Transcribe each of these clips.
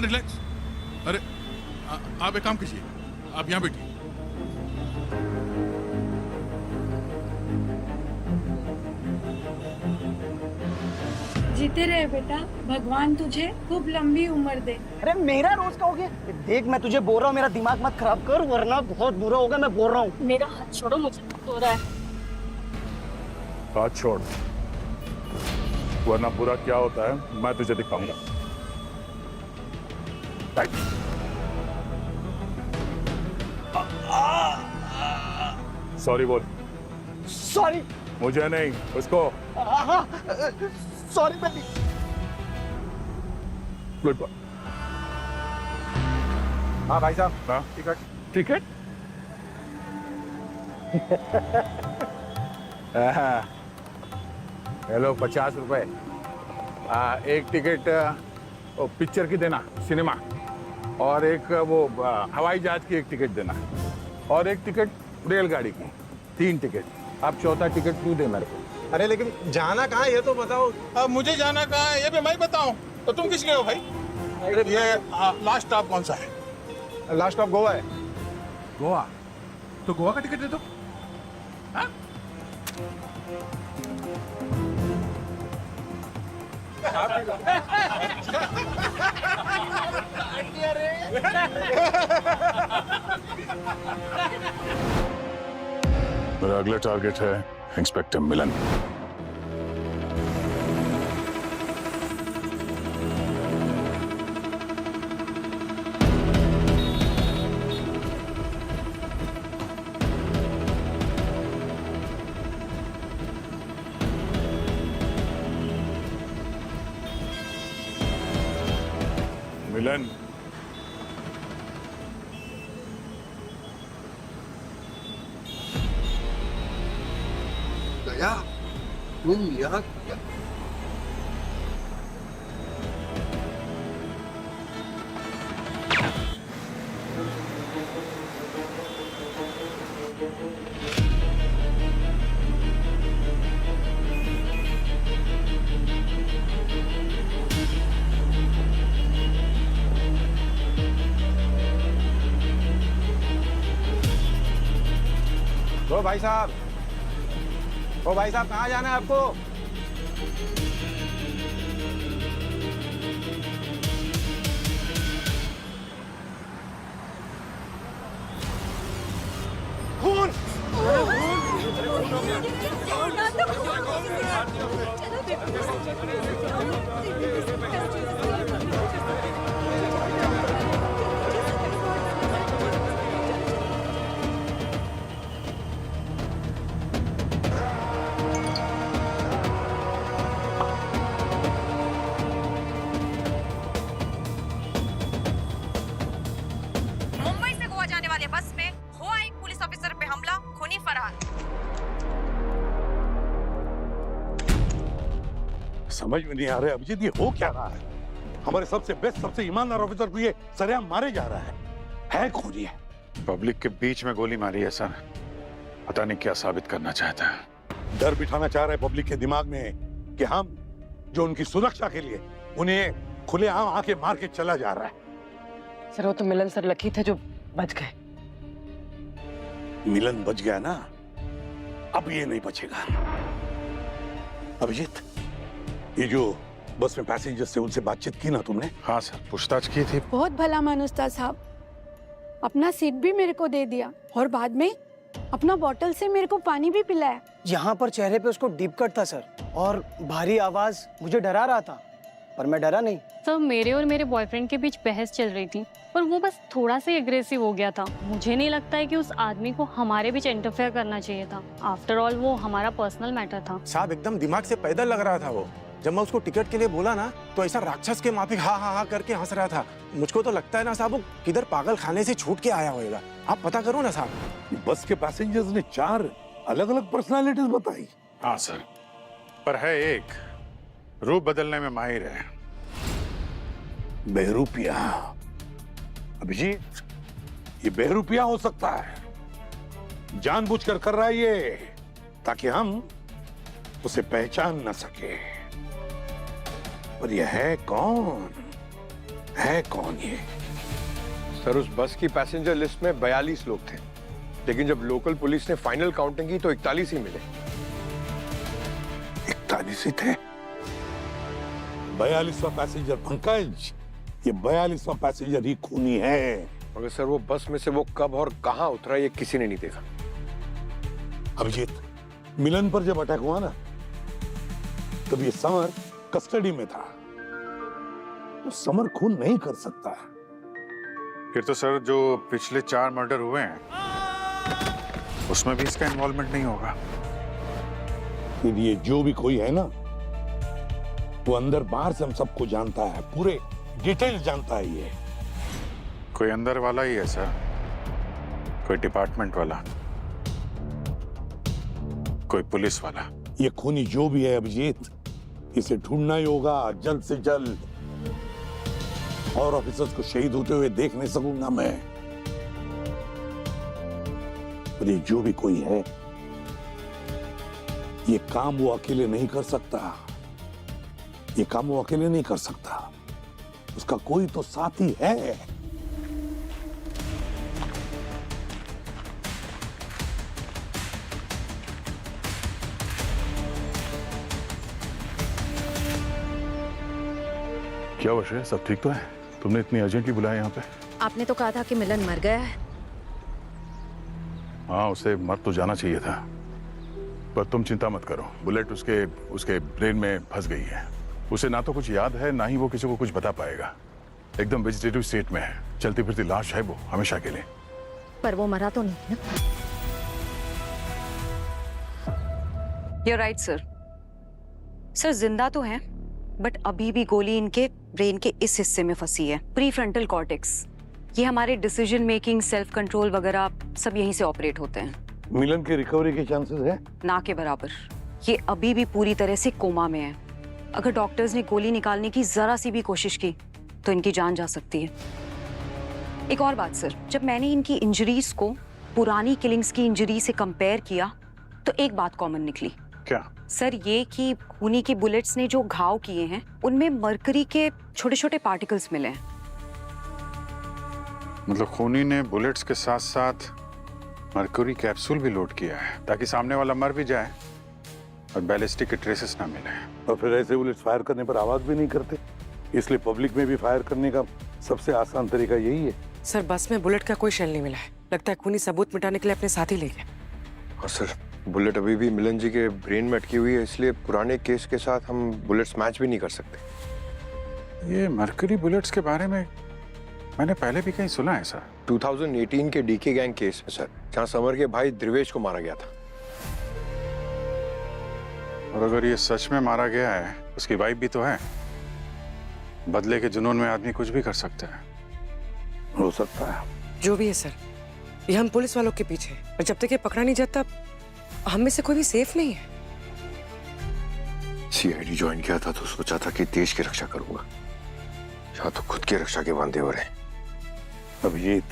Relax. अरे आप एक काम कीजिए, आप यहाँ बैठिए। जीते रहे बेटा, भगवान तुझे खूब लंबी उम्र दे। अरे मेरा रोज का हो गया। देख मैं तुझे बोल रहा हूँ, मेरा दिमाग मत खराब कर वरना बहुत बुरा होगा। मैं बोल रहा हूँ। मेरा हाथ छोड़ो, मुझे हो रहा है। हाथ छोड़, वरना बुरा क्या होता है मैं तुझे दिखाऊंगा। सॉरी बोल। सॉरी। मुझे नहीं, उसको। सॉरी बेटी। Good boy. हाँ भाई साहब, हाँ टिकट। टिकट। हेलो, 50 रुपए। एक टिकट वो पिक्चर की देना, सिनेमा, और एक वो हवाई जहाज की एक टिकट देना, और एक टिकट रेलगाड़ी की। 3 टिकट। अब चौथा टिकट तू दे मेरे को। अरे लेकिन जाना कहाँ है ये तो बताओ। अब मुझे जाना कहाँ है ये भी मैं बताऊं? तो तुम किस लिए हो भाई? ये लास्ट स्टॉप कौन सा है? लास्ट ऑफ गोवा है। गोवा। तो गोवा का टिकट दे दो। हाँ? मेरा अगला टारगेट है इंस्पेक्टर मिलन। मिलन, दया, तुम यहाँ क्या? ओ भाई साहब, ओ भाई साहब, कहाँ जाना है आपको? खून। मुंबई से गोवा जाने वाले बस में हुआ एक पुलिस ऑफिसर पे हमला, खूनी फरार। समझ में नहीं आ रहा है अभिजीत, ये हो क्या रहा है? हमारे सबसे बेस्ट, सबसे ईमानदार ऑफिसर को ये सरेआम मारे जा रहा है खूनी है। पब्लिक के बीच में गोली मारी है सर। पता नहीं क्या साबित करना चाहता है। डर बिठाना चाह रहे पब्लिक के दिमाग में कि हम जो उनकी सुरक्षा के लिए उन्हें खुलेआम आके मार के चला जा रहा है। सर वो तो मिलन सर लकी थे जो बच गए। मिलन बच गया ना, अब ये नहीं बचेगा। अभिजीत, ये जो बस में पैसेंजर्स थे उनसे बातचीत की ना तुमने? हाँ सर, पूछताछ की थी। बहुत भला मानुस था साहब, अपना सीट भी मेरे को दे दिया और बाद में अपना बोतल से मेरे को पानी भी पिलाया। यहाँ पर चेहरे पे उसको डीप कट था सर, और भारी आवाज मुझे डरा रहा था, पर मैं डरा नहीं। सर मेरे और मेरे बॉयफ्रेंड के बीच बहस चल रही थी और वो बस थोड़ा सा एग्रेसिव हो गया था। मुझे नहीं लगता है कि उस आदमी को हमारे बीच इंटरफेयर करना चाहिए था। आफ्टर ऑल वो हमारा पर्सनल मैटर था। साहब एकदम दिमाग से पैदल लग रहा था वो। जब मैं उसको टिकट के लिए बोला ना तो ऐसा राक्षस के माफिक हा हा हा करके हंस रहा था। मुझको तो लगता है ना साहब वो किधर पागल खाने से छूट के आया होगा। आप पता करो ना साहब। बस के पैसेंजर्स ने 4 अलग-अलग पर्सनालिटीज बताई। हाँ सर, पर है एक रूप बदलने में माहिर है। बहरूपिया। अभिजीत, ये बहरूपिया हो सकता है, जानबूझकर कर रहा है ये ताकि हम उसे पहचान न सके। पर यह है कौन? है कौन ये? सर उस बस की पैसेंजर लिस्ट में 42 लोग थे, लेकिन जब लोकल पुलिस ने फाइनल काउंटिंग की तो 41 ही मिले। 41 ही थे? 42वां पैसेंजर पंकज, ये 42वां पैसेंजर ही खूनी है। मगर सर वो बस में से वो कब और कहां उतरा ये किसी ने नहीं देखा। अभिजीत, मिलन पर जब अटैक हुआ ना, तब ये समर कस्टडी में था। तो समर खून नहीं कर सकता। फिर तो सर जो पिछले 4 मर्डर हुए हैं उसमें भी इसका इन्वॉल्वमेंट नहीं होगा। फिर ये जो भी कोई है ना, वो अंदर बाहर से हम सबको जानता है, पूरे डिटेल जानता है ये। कोई अंदर वाला ही है सर, कोई डिपार्टमेंट वाला, कोई पुलिस वाला। ये खूनी जो भी है अभिजीत, इसे ढूंढना ही होगा जल्द से जल्द। और ऑफिसर्स को शहीद होते हुए देख नहीं सकूंगा मैं। और ये जो भी कोई है, ये काम वो अकेले नहीं कर सकता। ये काम वो अकेले नहीं कर सकता, उसका कोई तो साथी है। क्या हुआ श्रेया, सब ठीक तो है? तुमने इतनी अर्जेंटली बुलाया यहाँ पे? आपने तो कहा था कि मिलन मर गया है। हाँ, उसे मर तो जाना चाहिए था, पर तुम चिंता मत करो। बुलेट उसके ब्रेन में फंस गई है। उसे ना तो कुछ याद है, ना ही वो किसी को कुछ बता पाएगा। एकदम वेजिटेटिव स्टेट में है, चलती फिरती लाश है वो हमेशा के लिए। पर वो मरा तो नहीं ना? You're right, sir. सर जिंदा तो है, बट अभी भी गोली इनके ब्रेन के इस हिस्से में फंसी है, प्रीफ्रंटल कॉर्टेक्स। ये हमारे डिसीजन मेकिंग, सेल्फ कंट्रोल वगैरह सब यहीं से ऑपरेट होते हैं। मिलन के रिकवरी के चांसेस है? ना के बराबर। ये अभी भी पूरी तरह से कोमा में है। अगर डॉक्टर्स ने गोली निकालने की जरा सी भी कोशिश की तो इनकी जान जा सकती है। एक और बात सर, जब मैंने इनकी इंजरीज को पुरानी किलिंग्स की इंजरी से कंपेयर किया तो एक बात कॉमन निकली। क्या? सर ये कि खूनी की बुलेट्स ने जो घाव किए हैं उनमें मरकरी के छोटे छोटे पार्टिकल्स मिले हैं। मतलब खूनी ने बुलेट्स के साथ साथ मरकरी कैप्सूल भी लोड किया है ताकि सामने वाला मर भी जाए और बैलिस्टिक के ट्रेसेस ना मिले। और फिर ऐसे बुलेट्स फायर करने पर आवाज भी नहीं करते, इसलिए पब्लिक में भी फायर करने का सबसे आसान तरीका यही है। सर बस में बुलेट का कोई शेल नहीं मिला है, लगता है खूनी सबूत मिटाने के लिए अपने साथ ही ले गया। और सर बुलेट अभी भी मिलन जी के ब्रेन में अटकी हुई है, इसलिए पुराने केस के साथ हम बुलेट्स मैच भी नहीं कर सकते। ये मरकरी बुलेट्स के बारे में मैंने पहले भी कहीं सुना है सर। 2018 के डीके गैंग केस में सर, जहां समर के भाई द्रिवेश को मारा गया था। और अगर ये सच में मारा गया है, उसकी वाइफ भी तो है। बदले के जुनून में आदमी कुछ भी कर सकता है। हो सकता है। जो भी है सर, ये हम पुलिस वालों के पीछे, और जब तक ये पकड़ा नहीं जाता हम में से कोई भी सेफ नहीं है। सीआईडी ज्वाइन किया था तो सोचा था कि देश की रक्षा करूंगा, या तो खुद की रक्षा के वादे हो रहे। अभिजीत,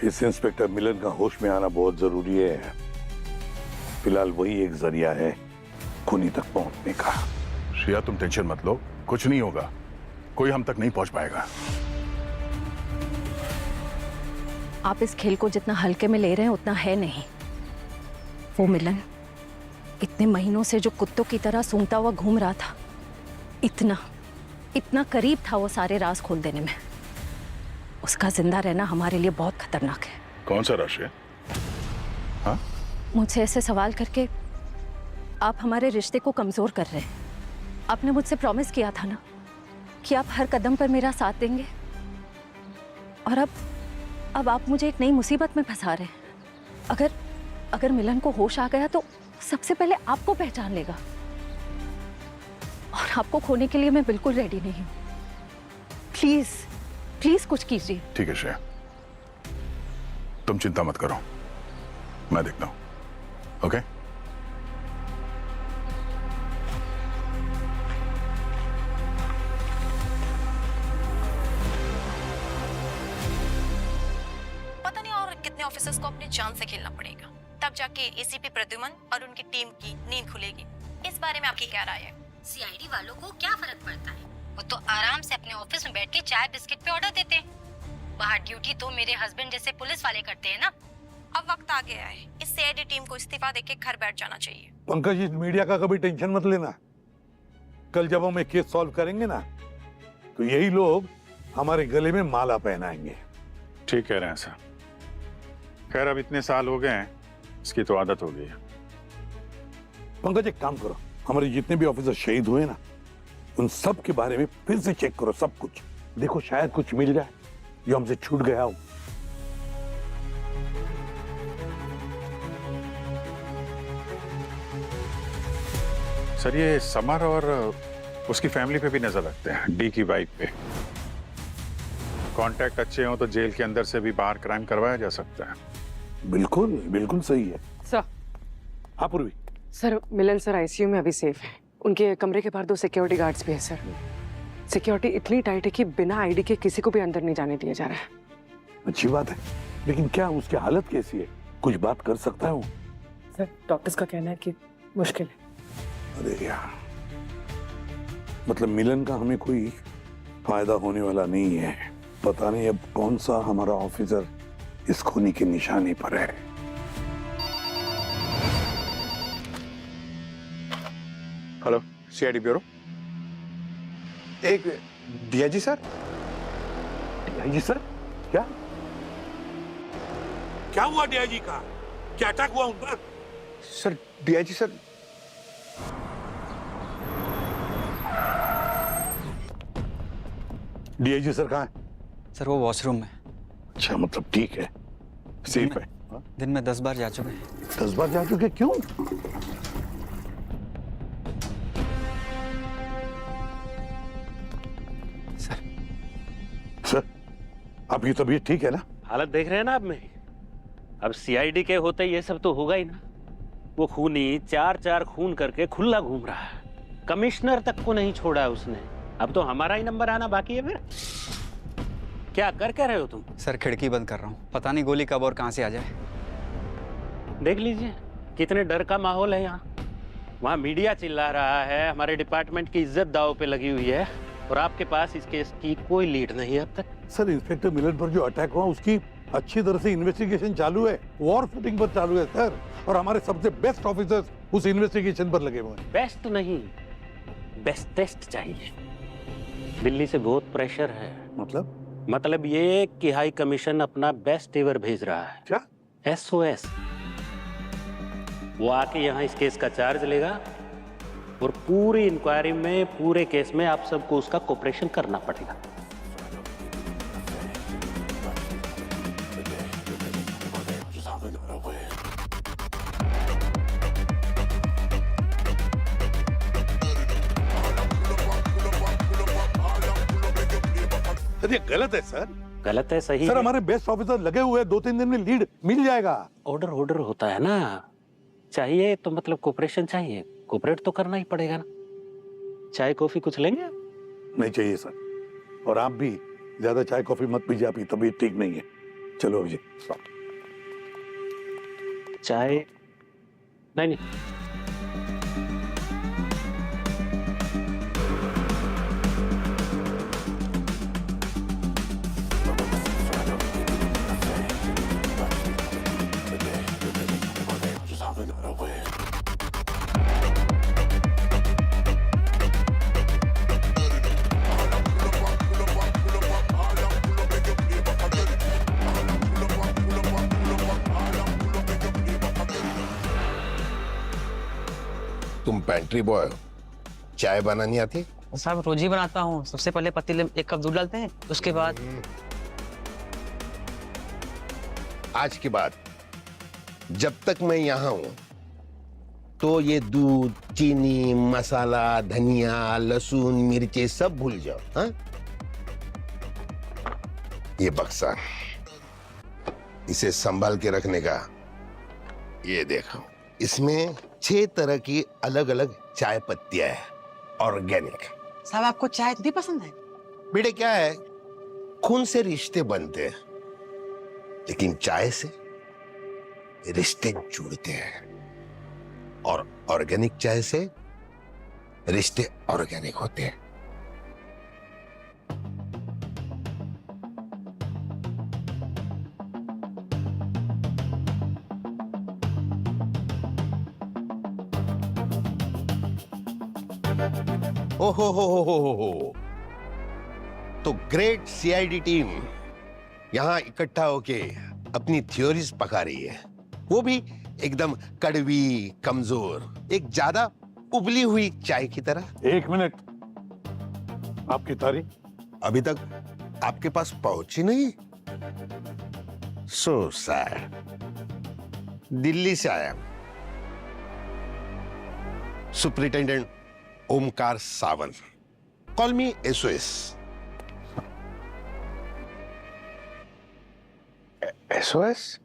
इस इंस्पेक्टर मिलन का होश में आना बहुत जरूरी है। फिलहाल वही एक जरिया है खूनी तक पहुंचने का। श्रेया तुम टेंशन मत लो, कुछ नहीं होगा, कोई हम तक नहीं पहुंच पाएगा। आप इस खेल को जितना हल्के में ले रहे हैं उतना है नहीं। वो मिलन इतने महीनों से जो कुत्तों की तरह सूंघता हुआ घूम रहा था, इतना करीब था वो सारे राज खोल देने में। उसका जिंदा रहना हमारे लिए बहुत खतरनाक है। कौन सा राशि? हाँ? मुझसे ऐसे सवाल करके आप हमारे रिश्ते को कमजोर कर रहे हैं। आपने मुझसे प्रॉमिस किया था ना कि आप हर कदम पर मेरा साथ देंगे, और अब आप मुझे एक नई मुसीबत में फंसा रहे हैं। अगर मिलन को होश आ गया तो सबसे पहले आपको पहचान लेगा, और आपको खोने के लिए मैं बिल्कुल रेडी नहीं हूं। प्लीज कुछ कीजिए। ठीक है श्रेया, तुम चिंता मत करो, मैं देखता हूं। ओके? पता नहीं और कितने ऑफिसर्स को अपनी जान से खेलना पड़ेगा, तब जाके एसीपी प्रद्युमन और उनकी टीम की नींद खुलेगी। इस बारे में आपकी क्या राय है? सीआईडी वालों को क्या फर्क पड़ता है? वो तो आराम से अपने ऑफिस में बैठ के चाय बिस्किट पे ऑर्डर देते हैं। बाहर ड्यूटी तो मेरे हस्बैंड जैसे पुलिस वाले करते हैं ना। अब वक्त आ गया है, इस सीआईडी टीम को इस्तीफा देके घर बैठ जाना चाहिए। पंकज, इस मीडिया का कभी टेंशन मत लेना। कल जब हम एक केस सॉल्व करेंगे ना, तो यही लोग हमारे गले में माला पहनाएंगे। ठीक कह रहे हैं सर। खैर अब इतने साल हो गए हैं, इसकी तो आदत हो गई है। पंकज, एक काम करो, हमारे जितने भी ऑफिसर शहीद हुए ना, उन सब के बारे में फिर से चेक करो, सब कुछ देखो, शायद कुछ मिल जाए जो हमसे छूट गया हो। सर ये समर और उसकी फैमिली पे भी नजर रखते हैं, डी की वाइफ पे। कांटेक्ट अच्छे हो तो जेल के अंदर से भी बाहर क्राइम करवाया जा सकता है। बिल्कुल बिल्कुल सही है सर। हाँ पूर्वी। सर मिलन सर आईसीयू में अभी सेफ है। उनके कमरे के बाहर 2 सिक्योरिटी गार्ड्स भी हैं सर। सिक्योरिटी इतनी टाइट है कि बिना आईडी के किसी को भी अंदर नहीं जाने दिया जा रहा है। अच्छी बात है, लेकिन क्या उसकी हालत कैसी है? कुछ बात कर सकता है वो? सर डॉक्टर्स का कहना है कि मुश्किल है। अरे यार, मतलब मिलन का हमें कोई फायदा होने वाला नहीं है। पता नहीं अब कौन सा हमारा ऑफिसर इस खूनी की निशानी पर है। Hello, CID bureau. एक डीआईजी सर। DIG sir? क्या क्या हुआ डीआईजी का? क्या अटैक हुआ उन पर? Sir DIG sir, DIG sir कहाँ है? सर वो वॉशरूम में। अच्छा, मतलब ठीक है, सेफ है। दिन में 10 बार जा चुके हैं। 10 बार जा चुके? क्यों? सर आपकी तबीयत ठीक है ना? हालत देख रहे हैं ना आप में। अब सीआईडी के होते ये सब तो होगा ही ना। वो खूनी 4 खून करके खुला घूम रहा है, कमिश्नर तक को नहीं छोड़ा उसने। अब तो हमारा ही नंबर आना बाकी है। फिर क्या कर रहे हो तुम? सर खिड़की बंद कर रहा हूँ, पता नहीं गोली कब और कहाँ से आ जाए। देख लीजिए कितने डर का माहौल है यहाँ। वहाँ मीडिया चिल्ला रहा है, हमारे डिपार्टमेंट की इज्जत दांव पे लगी हुई है, और आपके पास इस केस की कोई लीड नहीं है अब तक। सर इंस्पेक्टर मिलन पर जो अटैक हुआ उसकी अच्छी तरह से इन्वेस्टिगेशन चालू है, वॉर फुटिंग पर चालू है सर, और हमारे सबसे बेस्ट ऑफिसर्स उस इन्वेस्टिगेशन पर लगे हुए हैं। बेस्ट नहीं, बेस्टेस्ट चाहिए। दिल्ली से बहुत प्रेशर है। मतलब ये कि हाई कमीशन अपना बेस्ट एवर भेज रहा है। क्या? SOS। वो आके यहाँ इस केस का चार्ज लेगा, और पूरी इंक्वायरी में, पूरे केस में आप सबको उसका कोऑपरेशन करना पड़ेगा। ये गलत है सर। गलत है, सही सर है। हमारे बेस्ट ऑफिसर लगे हुए हैं, 2-3 दिन में लीड मिल जाएगा। ऑर्डर होता है ना, चाहिए तो मतलब कोऑपरेशन चाहिए, कोऑपरेट तो करना ही पड़ेगा ना। चाय कॉफी कुछ लेंगे? नहीं चाहिए सर, और आप भी ज्यादा चाय कॉफी मत पीजिए, आपकी तबीयत ठीक नहीं है। चलो अभिजीत। चाय नहीं। तुम पेंट्री बॉय हो, चाय बनानी आती? साहब रोज ही बनाता हूँ। सबसे पहले पतीले में 1 कप दूध डालते हैं, उसके बाद आज के बाद जब तक मैं यहाँ हूं तो ये दूध, चीनी, मसाला, धनिया, लहसुन, मिर्चे सब भूल जाओ। हाँ? ये बक्सा, इसे संभाल के रखने का। ये देखो, इसमें 6 तरह की अलग अलग चाय पत्तियां है, ऑर्गेनिक। साहब आपको चाय भी पसंद है? बेटे क्या है, खून से रिश्ते बनते हैं, लेकिन चाय से रिश्ते जुड़ते हैं, और ऑर्गेनिक चाय से रिश्ते ऑर्गेनिक होते हैं। ओहो, तो ग्रेट सीआईडी टीम यहां इकट्ठा होके अपनी थ्योरीज पका रही है, वो भी एकदम कड़वी, कमजोर, एक ज्यादा उबली हुई चाय की तरह। एक मिनट, आपकी तारीफ अभी तक आपके पास पहुंची नहीं? So sad. दिल्ली से आया सुपरिटेंडेंट ओमकार सावंत, कॉल मी एसओएस। एसओएस?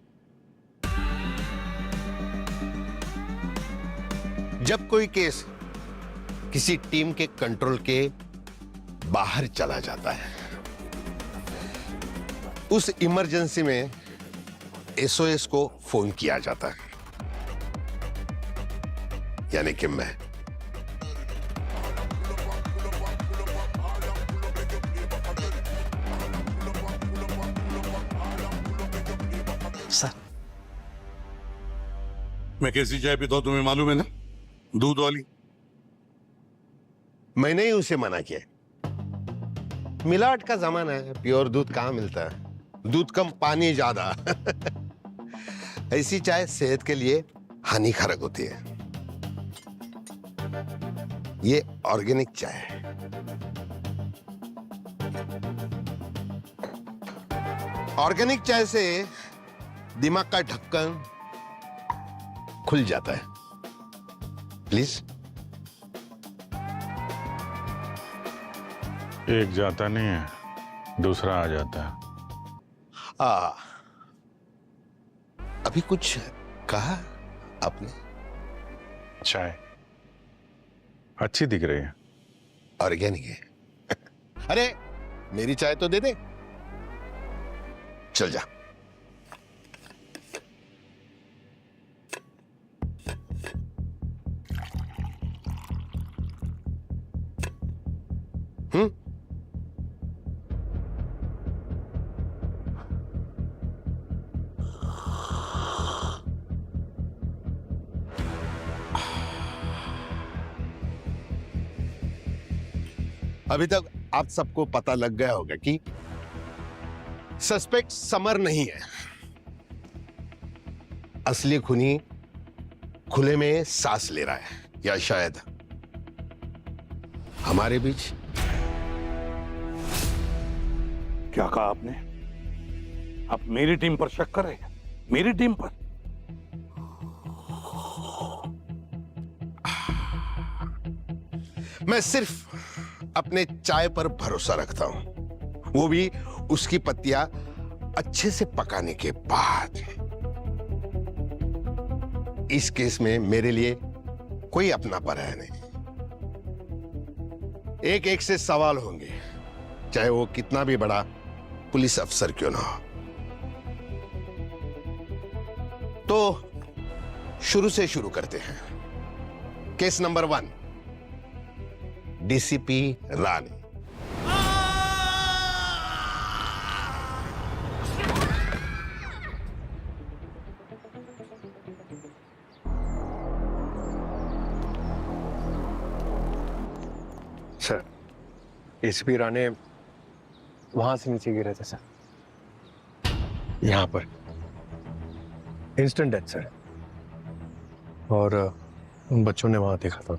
जब कोई केस किसी टीम के कंट्रोल के बाहर चला जाता है, उस इमरजेंसी में एसओएस को फोन किया जाता है, यानी कि मैं। सर, मैं कैसी चाय पीता हूं तुम्हें मालूम है ना? दूध वाली। मैंने ही उसे मना किया। मिलावट का जमाना है, प्योर दूध कहां मिलता है? दूध कम, पानी ज्यादा। ऐसी चाय सेहत के लिए हानिकारक होती है। ये ऑर्गेनिक चाय है। ऑर्गेनिक चाय से दिमाग का ढक्कन खुल जाता है। प्लीज। एक जाता नहीं है, दूसरा आ जाता है। अभी कुछ कहा आपने? चाय अच्छी दिख रही है। ऑर्गेनिक है। अरे मेरी चाय तो दे दे। चल जा। अभी तक आप सबको पता लग गया होगा कि सस्पेक्ट समर नहीं है। असली खूनी खुले में सांस ले रहा है, या शायद हमारे बीच। क्या कहा आपने? आप मेरी टीम पर शक कर रहे हैं? मेरी टीम पर? मैं सिर्फ अपने चाय पर भरोसा रखता हूं, वो भी उसकी पत्तियां अच्छे से पकाने के बाद। इस केस में मेरे लिए कोई अपना पराया नहीं। एक एक से सवाल होंगे, चाहे वो कितना भी बड़ा पुलिस अफसर क्यों ना हो। तो शुरू से शुरू करते हैं। केस नंबर 1, डीसीपी रानी। सर, एसपी राणे वहां से नीचे गिरे थे सर, यहां पर। इंस्टेंट डेथ सर, और उन बच्चों ने वहां देखा था।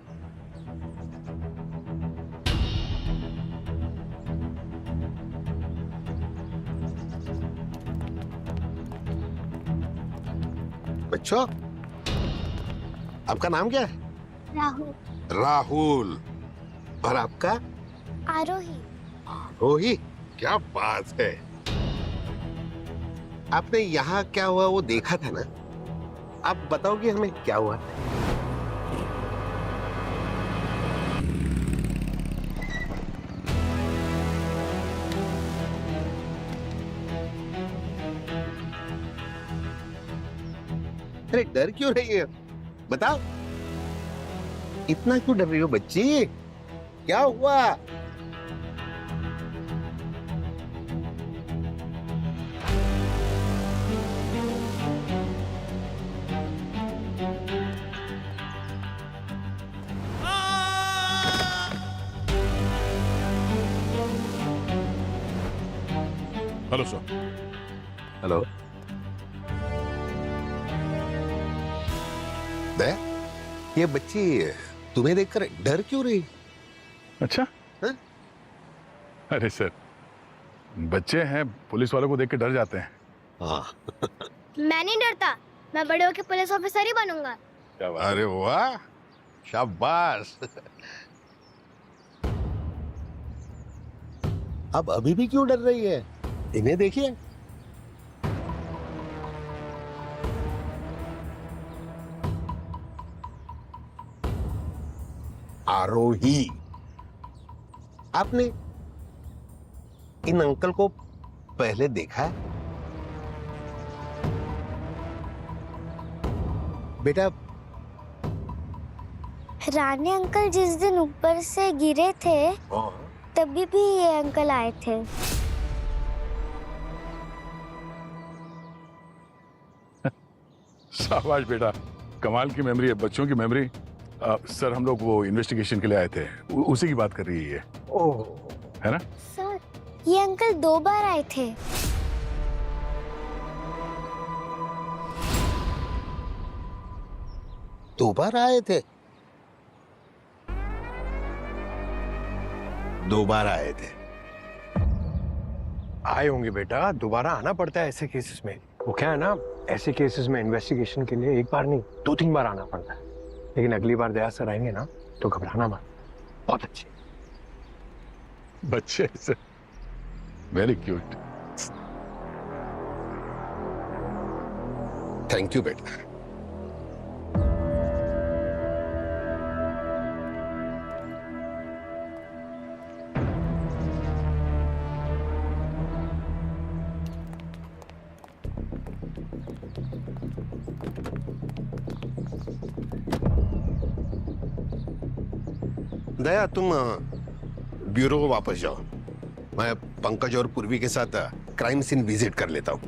बच्चों, आपका नाम क्या है? राहुल। राहुल। और आपका? आरोही। आरोही, क्या बात है। आपने यहाँ क्या हुआ वो देखा था ना? आप बताओगे हमें क्या हुआ? अरे डर क्यों रही है? बताओ, इतना क्यों डर रही हो बच्ची? क्या हुआ? हेलो दया, ये बच्ची तुम्हें देखकर डर क्यों रही? अच्छा हाँ? अरे सर, बच्चे हैं, पुलिस वालों को देख के डर जाते हैं। हाँ। मैं नहीं डरता, मैं बड़े होकर पुलिस ऑफिसर ही बनूंगा। अरे वाह, शाबाश। अब अभी भी क्यों डर रही है? इन्हें देखिए। आरोही, आपने इन अंकल को पहले देखा है? बेटा, रानी अंकल जिस दिन ऊपर से गिरे थे तभी भी ये अंकल आए थे। शाबाश बेटा, कमाल की मेमोरी है, बच्चों की मेमोरी। सर, हम लोग वो इन्वेस्टिगेशन के लिए आए थे, उसी की बात कर रही है ये। ओह, है ना? सर, ये अंकल 2 बार आए थे। दोबारा आए थे? 2 बार आए थे? आए होंगे बेटा, दोबारा आना पड़ता है ऐसे केसेस में। वो क्या है ना, ऐसे केसेस में इन्वेस्टिगेशन के लिए 1 बार नहीं 2-3 बार आना पड़ता है। लेकिन अगली बार दया सर आएंगे ना तो घबराना मत, बहुत अच्छे बच्चे sir, very cute. Thank you बेटा। दया, तुम ब्यूरो को वापस जाओ। मैं पंकज और पूर्वी के साथ क्राइम सीन विजिट कर लेता हूँ।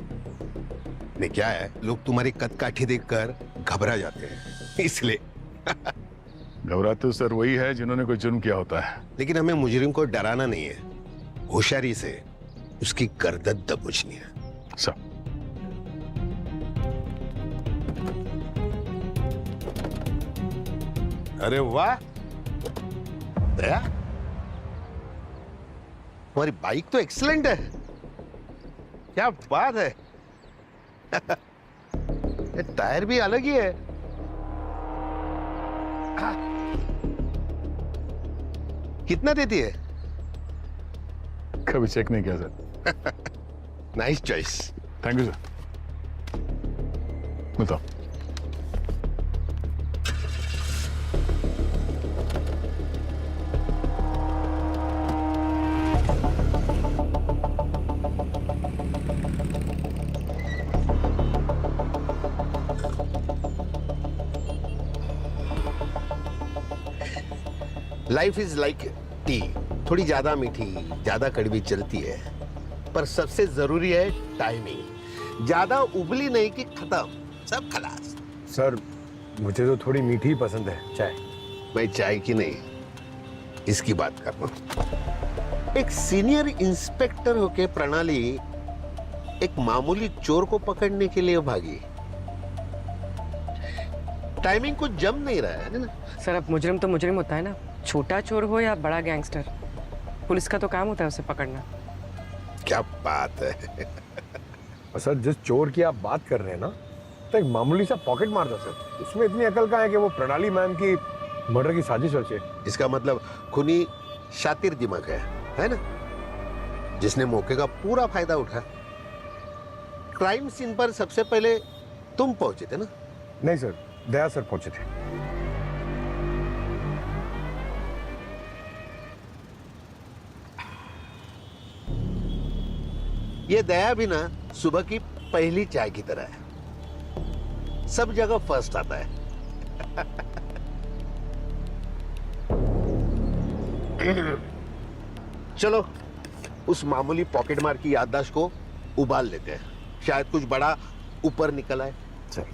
नहीं, क्या है, लोग तुम्हारी कदकाठी देखकर घबरा जाते हैं, इसलिए। घबराते तो सर वही है जिन्होंने कोई जुर्म किया होता है। लेकिन हमें मुजरिम को डराना नहीं है, होशियारी से उसकी गर्दन दबोचनी है। सब अरे वाह दया, तुम्हारी बाइक तो एक्सीलेंट है, क्या बात है। ये टायर भी अलग ही है। कितना देती है? कभी चेक नहीं किया sir. Nice choice. Thank you sir. बताओ। लाइफ इज लाइक टी, थोड़ी ज्यादा मीठी ज्यादा कड़वी चलती है, पर सबसे जरूरी है टाइमिंग। ज्यादा उबली नहीं कि खत्म, सब खलास। सर, मुझे तो थोड़ी मीठी ही पसंद है चाय। मैं चाय की नहीं, इसकी बात कर रहा हूं। एक सीनियर इंस्पेक्टर होके प्रणाली एक मामूली चोर को पकड़ने के लिए भागी। टाइमिंग कुछ जम नहीं रहा है ना। सर, अब मुजरिम तो मुजरिम होता है ना, छोटा चोर हो या बड़ा गैंगस्टर, पुलिस का तो काम होता है उसे पकड़ना। क्या बात है। सर, जिस चोर की आप बात कर रहे हैं ना, तो एक मामूली सा पॉकेट मार था सर, उसमें इतनी अकल कहाँ है कि वो प्रणाली मैम की मर्डर की साजिश रचे। इसका मतलब खूनी शातिर दिमाग है ना, जिसने मौके का पूरा फायदा उठा। क्राइम सीन पर सबसे पहले तुम पहुंचे थे ना? नहीं सर, दया सर पहुंचे थे। ये दया भी ना सुबह की पहली चाय की तरह है, सब जगह फर्स्ट आता है। चलो उस मामूली पॉकेट मार की याददाश्त को उबाल लेते हैं, शायद कुछ बड़ा ऊपर निकल आए। सर,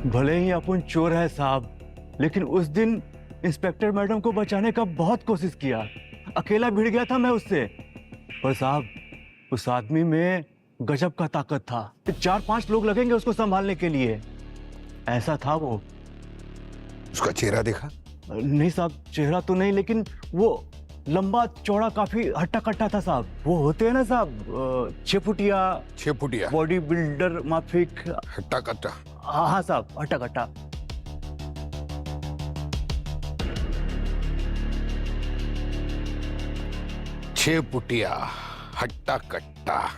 भले ही अपन चोर है साहब, लेकिन उस दिन इंस्पेक्टर मैडम को बचाने का बहुत कोशिश किया। अकेला भिड़ गया था मैं उससे, पर साहब उस आदमी में गजब का ताकत था। 4-5 लोग लगेंगे उसको संभालने के लिए, ऐसा था वो। उसका चेहरा देखा? नहीं साहब, चेहरा तो नहीं, लेकिन वो लंबा चौड़ा काफी हट्टा कट्टा था साहब। वो होते हैं ना साहब 6 फुटिया, 6 फुटिया बॉडी बिल्डर माफिक। हट्टा कट्टा? हाँ साहब, हट्टा कट्टा। छह फुटिया हट्टा कट्टा,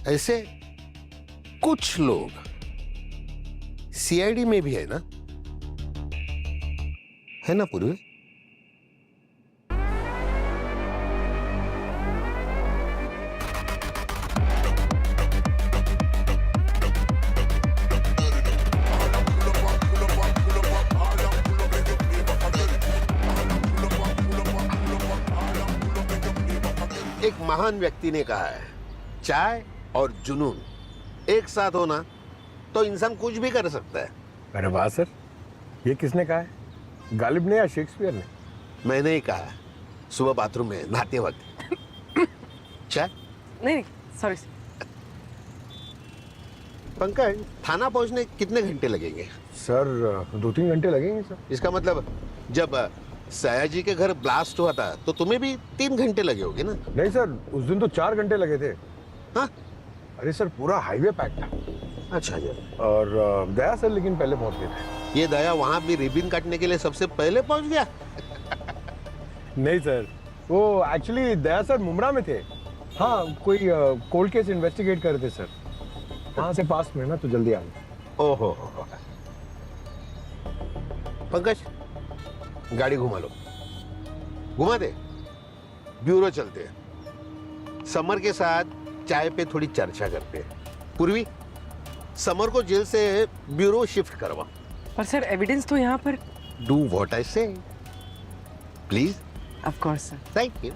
ऐसे कुछ लोग सीआईडी में भी है ना पूर्वी? एक महान व्यक्ति ने कहा है, चाय और जुनून एक साथ होना तो इंसान कुछ भी कर सकता है। अरे वाह सर, ये किसने कहा है? गालिब ने या शेक्सपियर ने? मैंने ही कहा, सुबह बाथरूम में नहाते वक्त। चाय? नहीं, सॉरी। पंकज, थाना पहुंचने कितने घंटे लगेंगे? सर 2-3 घंटे लगेंगे सर। इसका मतलब जब सयाजी के घर ब्लास्ट हुआ था तो तुम्हें भी 3 घंटे लगे होंगे ना? नहीं सर, उस दिन तो 4 घंटे लगे थे। हाँ? अरे सर, पूरा हाईवे पैक था। अच्छा जी। और दया सर लेकिन पहले पहुंच गए थे। ये दया वहां भी रिबन काटने के लिए सबसे पहले पहुंच गया? नहीं सर, वो एक्चुअली दया सर मुमरा में थे। हाँ, कोई कोल्ड केस इन्वेस्टिगेट कर रहे थे सर। वहां से पास में ना, तो जल्दी आ गए। ओहो। पंकज, गाड़ी घुमा लो। घुमा दे, ब्यूरो चलते हैं। समर के साथ चाय पे थोड़ी चर्चा करते हैं। पूर्वी, समर को जेल से ब्यूरो शिफ्ट करवा। पर सर, एविडेंस तो यहाँ पर। डू व्हाट आई से, please. Of course sir. Thank you.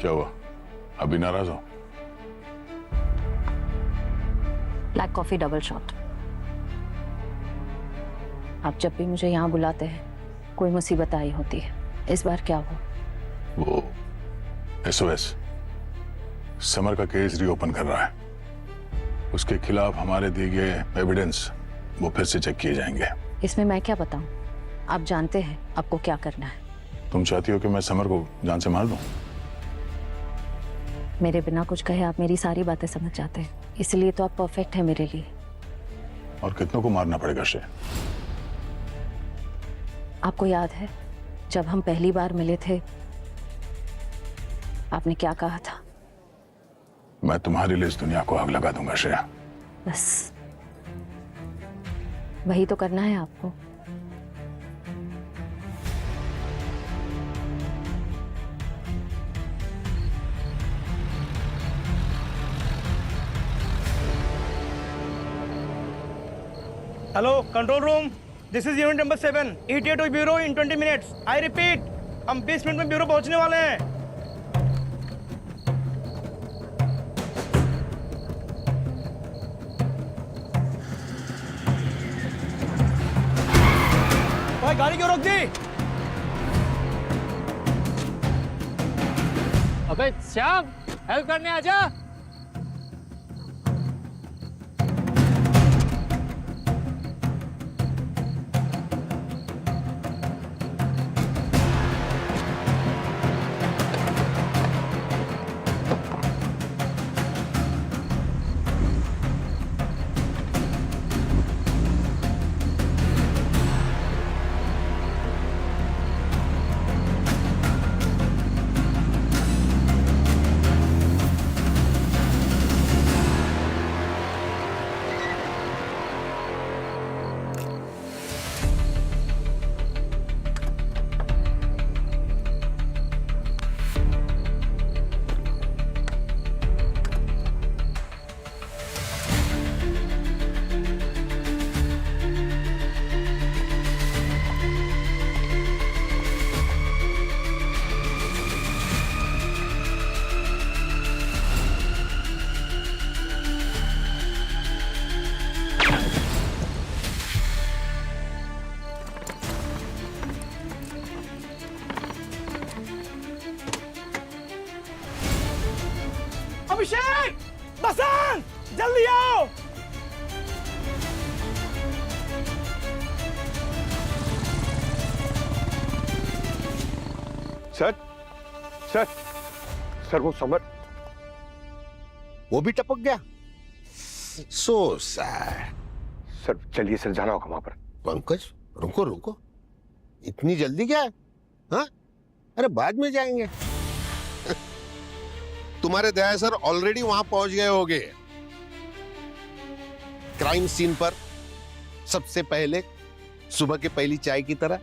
क्या हुआ, अभी नाराज हो? Black coffee double shot. आप जब भी मुझे यहाँ बुलाते हैं कोई मुसीबत आई होती है, इस बार क्या हुआ? वो एसओएस समर का केस रीओपन कर रहा है। उसके खिलाफ हमारे दिए गए एविडेंस वो फिर से चेक किए जाएंगे। इसमें मैं क्या बताऊं? आप जानते हैं आपको क्या करना है। तुम चाहती हो कि मैं समर को जान से मार दूं? मेरे बिना कुछ कहे आप मेरी सारी बातें समझ जाते हैं, इसलिए तो आप परफेक्ट है मेरे लिए। और कितनों को मारना पड़ेगा श्रेय? आपको याद है जब हम पहली बार मिले थे आपने क्या कहा था? मैं तुम्हारे लिए इस दुनिया को आग लगा दूंगा श्रेया। बस वही तो करना है आपको। Hello control room, this is unit number 7, ETA to bureau in 20 minutes. I repeat, हम 20 मिनट में ब्यूरो पहुंचने वाले हैं। भाई गाड़ी क्यों रोक दी? अबे श्याम, हेल्प करने आजा। अभिषेक, बसंत, जल्दी आओ। सर सर सर वो समर वो भी टपक गया। So sad. सर चलिए सर, जाना होगा वहां पर। पंकज रुको रुको, इतनी जल्दी क्या है? हाँ अरे बाद में जाएंगे। तुम्हारे दया सर ऑलरेडी वहां पहुंच गए होंगे, क्राइम सीन पर सबसे पहले, सुबह के पहली चाय की तरह।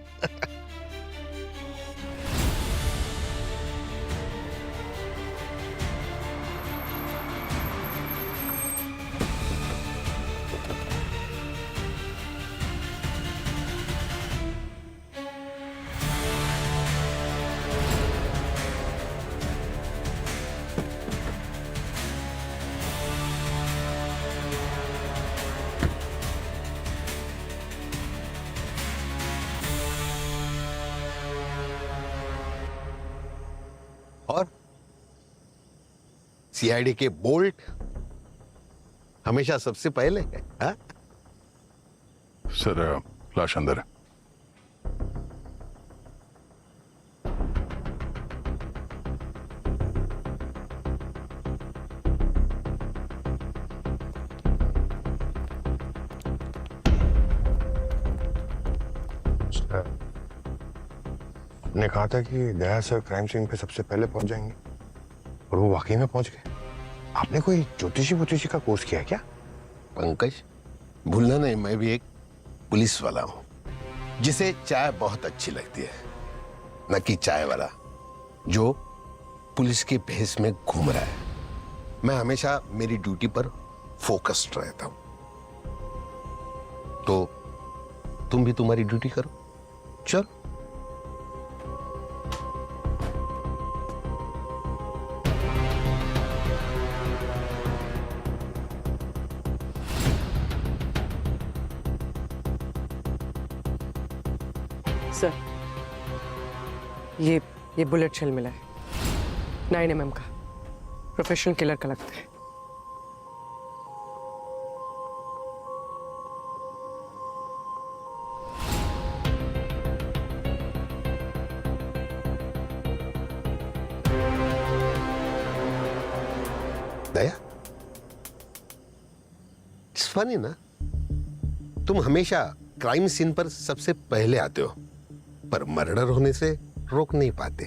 और सीआईडी के बोल्ट हमेशा सबसे पहले है। हा? सर लाश अंदर है। आपने कहा था कि दया सर क्राइम सीन पे सबसे पहले पहुंच जाएंगे, और वो वाकई में पहुंच गए। आपने कोई ज्योतिषी का कोर्स किया क्या? पंकज भूलना नहीं, मैं भी एक पुलिस वाला हूं जिसे चाय बहुत अच्छी लगती है, न कि चाय वाला जो पुलिस के भेष में घूम रहा है। मैं हमेशा मेरी ड्यूटी पर फोकस्ड रहता हूं, तो तुम भी तुम्हारी ड्यूटी करो। चलो। सर ये बुलेट शेल मिला है, 9 mm का, प्रोफेशनल किलर का लगता है। दया, इट्स फनी ना, तुम हमेशा क्राइम सीन पर सबसे पहले आते हो, पर मर्डर होने से रोक नहीं पाते।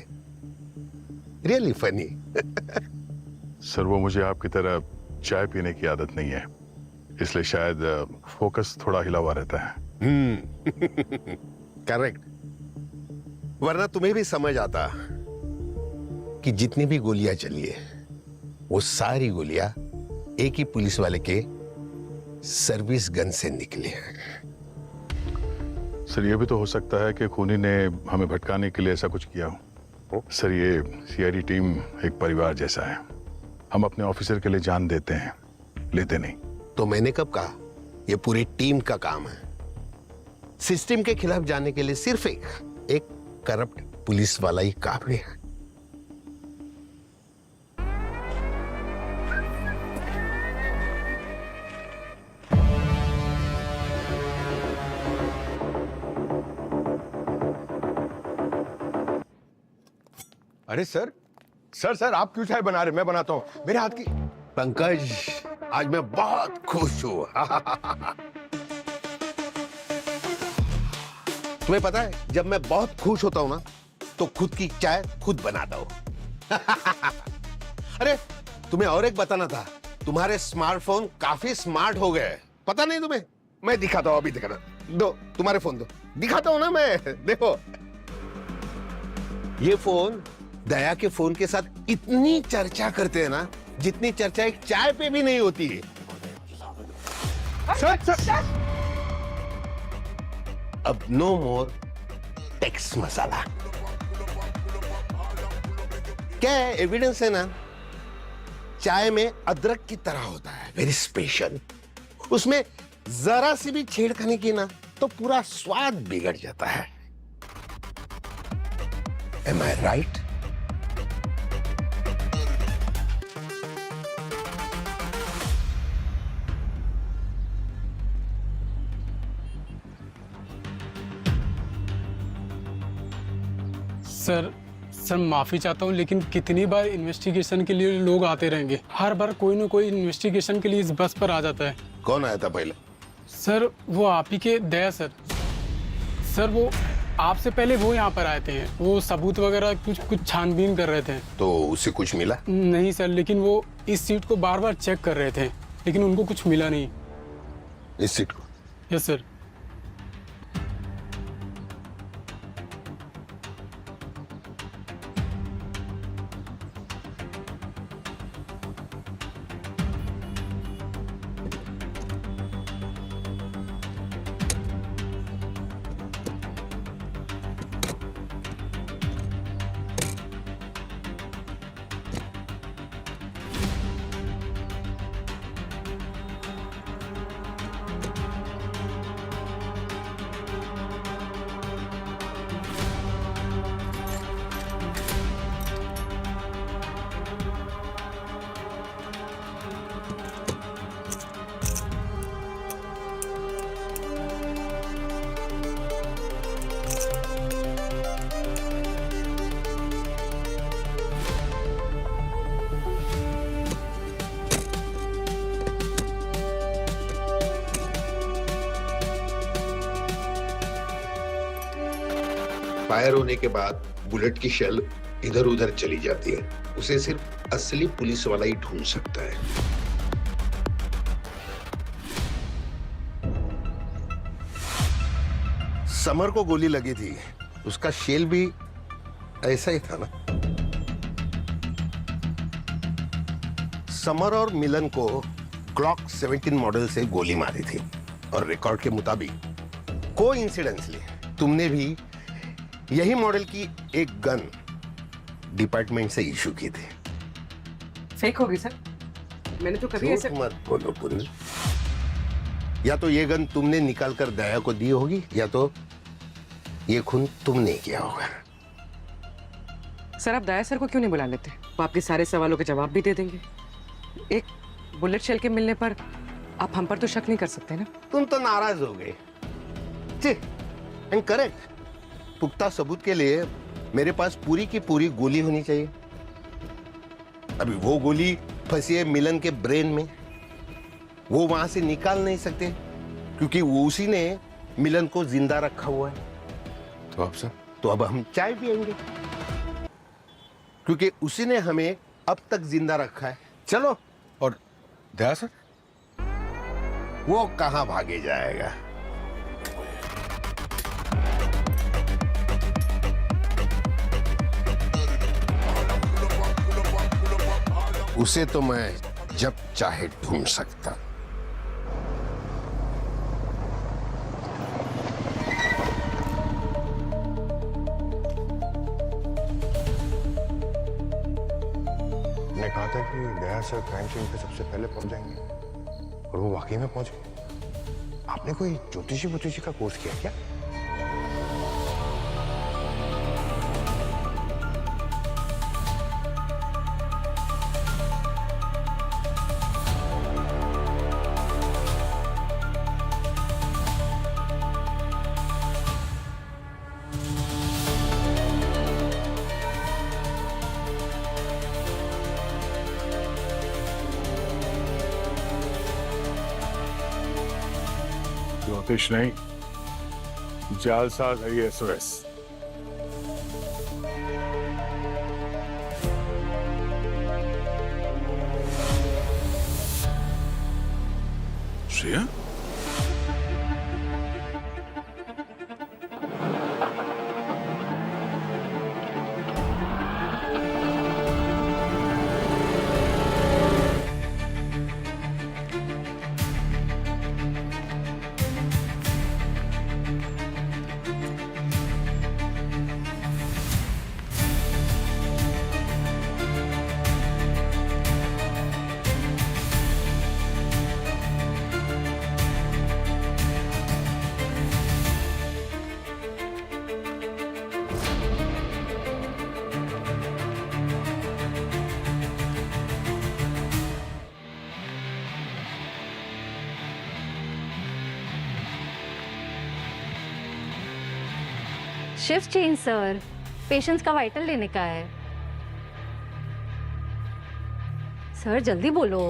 Really funny. सर वो मुझे आपकी तरह चाय पीने की आदत नहीं है, इसलिए शायद फोकस थोड़ा हिला हुआ रहता है। करेक्ट, वरना तुम्हें भी समझ आता कि जितनी भी गोलियां चली है वो सारी गोलियां एक ही पुलिस वाले के सर्विस गन से निकली है। सर ये भी तो हो सकता है कि खूनी ने हमें भटकाने के लिए ऐसा कुछ किया हो। सर ये सीआईडी टीम एक परिवार जैसा है, हम अपने ऑफिसर के लिए जान देते हैं, लेते नहीं। तो मैंने कब कहा ये पूरी टीम का काम है। सिस्टम के खिलाफ जाने के लिए सिर्फ एक करप्ट पुलिस वाला ही काफी है। अरे सर सर सर आप क्यों चाय बना रहे? मैं बनाता हूं, मेरे हाथ की। पंकज आज मैं बहुत खुश हूं। तुम्हें पता है जब मैं बहुत खुश होता हूं ना तो खुद की चाय खुद बनाता हूं। अरे तुम्हें और एक बताना था, तुम्हारे स्मार्टफोन काफी स्मार्ट हो गए, पता नहीं तुम्हें? मैं दिखाता हूं, अभी दिखाना दो, तुम्हारे फोन दो, दिखाता हूं ना मैं। देखो ये फोन दया के फोन के साथ इतनी चर्चा करते हैं ना जितनी चर्चा एक चाय पे भी नहीं होती है। सर अब नो मोर टेक्स्ट मसाला। क्या है? एविडेंस है ना, चाय में अदरक की तरह होता है, वेरी स्पेशल। उसमें जरा सी भी छेड़खानी की ना तो पूरा स्वाद बिगड़ जाता है। Am I right? Sir sir माफ़ी चाहता हूँ, लेकिन कितनी बार इन्वेस्टिगेशन के लिए लोग आते रहेंगे? हर बार कोई ना कोई इन्वेस्टिगेशन के लिए इस बस पर आ जाता है। कौन आया था पहले? सर वो आप ही के दया सर। सर वो आपसे पहले वो यहाँ पर आए थे, वो सबूत वगैरह कुछ छानबीन कर रहे थे। तो उससे कुछ मिला? नहीं सर, लेकिन वो इस सीट को बार बार चेक कर रहे थे, लेकिन उनको कुछ मिला नहीं। इस सीट को? Yes sir. फायर होने के बाद बुलेट की शेल इधर उधर चली जाती है, उसे सिर्फ असली पुलिस वाला ही ढूंढ सकता है। समर को गोली लगी थी, उसका शेल भी ऐसा ही था ना? समर और मिलन को ग्लॉक 17 मॉडल से गोली मारी थी और रिकॉर्ड के मुताबिक कोइंसिडेंसली तुमने भी यही मॉडल की एक गन डिपार्टमेंट से इशू की थी। फेक होगी सर, मैंने तो कभी ऐसे... मत बोलो पुनिल। या तो ये गन तुमने निकाल कर दया को दी होगी, या तो ये खून तुमने किया होगा। सर आप दया सर को क्यों नहीं बुला लेते? वो आपके सारे सवालों के जवाब भी दे देंगे। एक बुलेट शेल के मिलने पर आप हम पर तो शक नहीं कर सकते ना? तुम तो नाराज हो गए। करेक्ट। पुख्ता सबूत के लिए मेरे पास पूरी की पूरी गोली होनी चाहिए। अभी वो गोली फंसी है मिलन के ब्रेन में, वो वहां से निकाल नहीं सकते क्योंकि वो उसी ने मिलन को जिंदा रखा हुआ है। तो अब सर? तो अब हम चाय पियेंगे क्योंकि उसी ने हमें अब तक जिंदा रखा है। चलो। और दया सर? वो कहां भागे जाएगा? उसे तो मैं जब चाहे ढूंढ सकता। ने कहा था कि दया सर क्राइम सीन पे सबसे पहले पहुंच जाएंगे, और वो वाकई में पहुंच गए। आपने कोई ज्योतिषी का कोर्स किया क्या? ज्योतिष नहीं, जालसाज ISOS। Shreya? Shift change sir. Patients का वाइटल लेने का है। सर जल्दी बोलो।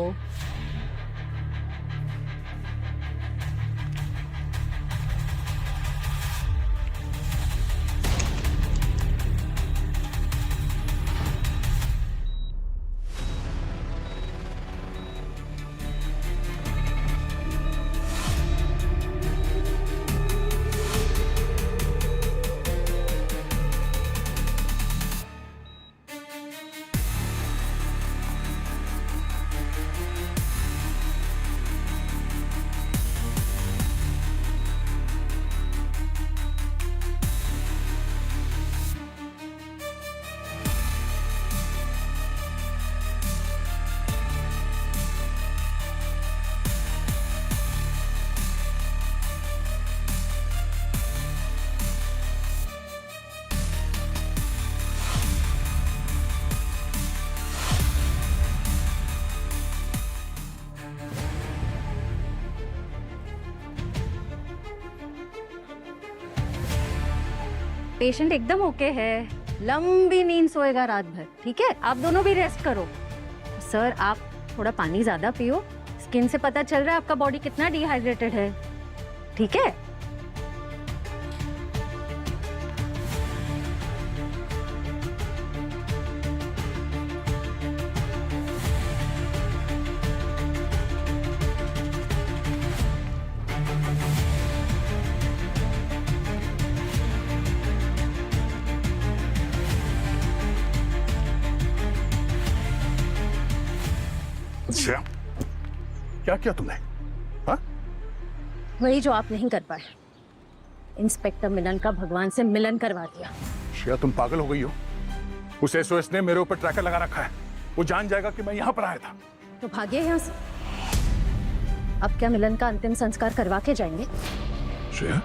पेशेंट एकदम ओके है, लंबी नींद सोएगा रात भर। ठीक है, आप दोनों भी रेस्ट करो। सर आप थोड़ा पानी ज्यादा पियो, स्किन से पता चल रहा है आपका बॉडी कितना डिहाइड्रेटेड है। ठीक है, श्रेया, क्या किया तुमने? हाँ? वही जो आप नहीं कर पाए। इंस्पेक्टर मिलन का भगवान से मिलन करवा दिया। श्रेया तुम पागल हो गई हो। उस एसओएस ने मेरे ऊपर ट्रैकर लगा रखा है। वो जान जाएगा कि मैं यहाँ पर आया था। तो भागिए यहाँ से। अब क्या मिलन का अंतिम संस्कार करवा के जाएंगे? श्रेया